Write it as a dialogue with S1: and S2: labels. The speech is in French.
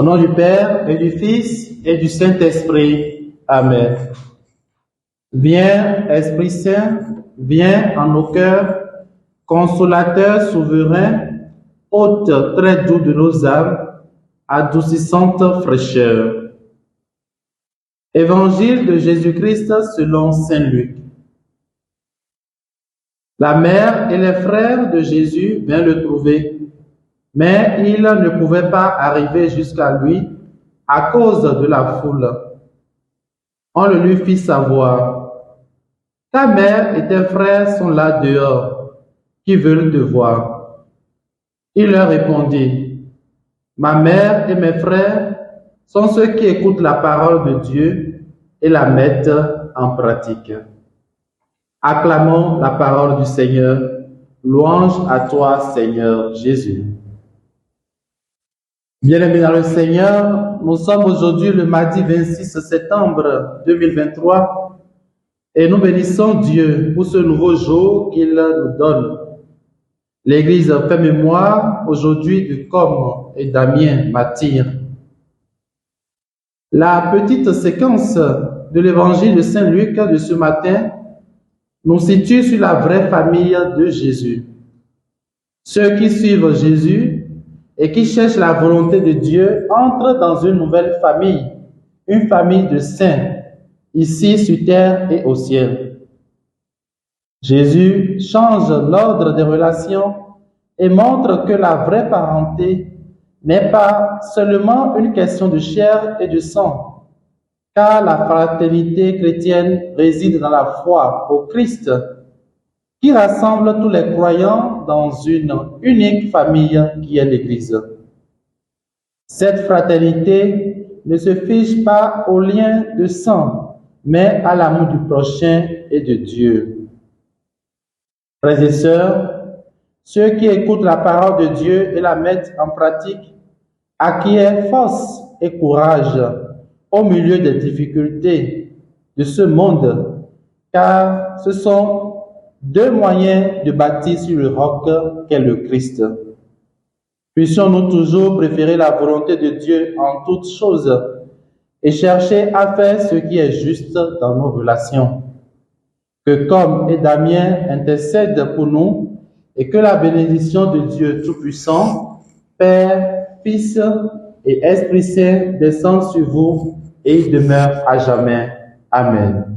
S1: nom du Père et du Fils et du Saint-Esprit. Amen. Viens, Esprit Saint, viens en nos cœurs, consolateur souverain, hôte très doux de nos âmes, adoucissante fraîcheur. Évangile de Jésus-Christ selon Saint Luc. La mère et les frères de Jésus vinrent le trouver, mais ils ne pouvaient pas arriver jusqu'à lui à cause de la foule. On le lui fit savoir. Ta mère et tes frères sont là dehors, qui veulent te voir. Il leur répondit, ma mère et mes frères sont ceux qui écoutent la parole de Dieu et la mettent en pratique. Acclamons la parole du Seigneur. Louange à toi, Seigneur Jésus. Bien-aimés dans le Seigneur, nous sommes aujourd'hui le mardi 26 septembre 2023 et nous bénissons Dieu pour ce nouveau jour qu'il nous donne. L'Église fait mémoire aujourd'hui de Com et Damien Martyrs. La petite séquence de l'évangile de Saint Luc de ce matin nous situe sur la vraie famille de Jésus. Ceux qui suivent Jésus et qui cherchent la volonté de Dieu entrent dans une nouvelle famille, une famille de saints, ici sur terre et au ciel. Jésus change l'ordre des relations et montre que la vraie parenté n'est pas seulement une question de chair et de sang, car la fraternité chrétienne réside dans la foi au Christ, qui rassemble tous les croyants dans une unique famille qui est l'Église. Cette fraternité ne se fiche pas au lien de sang, mais à l'amour du prochain et de Dieu. Frères et sœurs, ceux qui écoutent la parole de Dieu et la mettent en pratique acquièrent force et courage au milieu des difficultés de ce monde, car ce sont deux moyens de bâtir sur le roc qu'est le Christ. Puissions-nous toujours préférer la volonté de Dieu en toutes choses et chercher à faire ce qui est juste dans nos relations. Que Com et Damien intercèdent pour nous et que la bénédiction de Dieu Tout-Puissant, Père, Fils et Esprit Saint descende sur vous et demeure à jamais. Amen.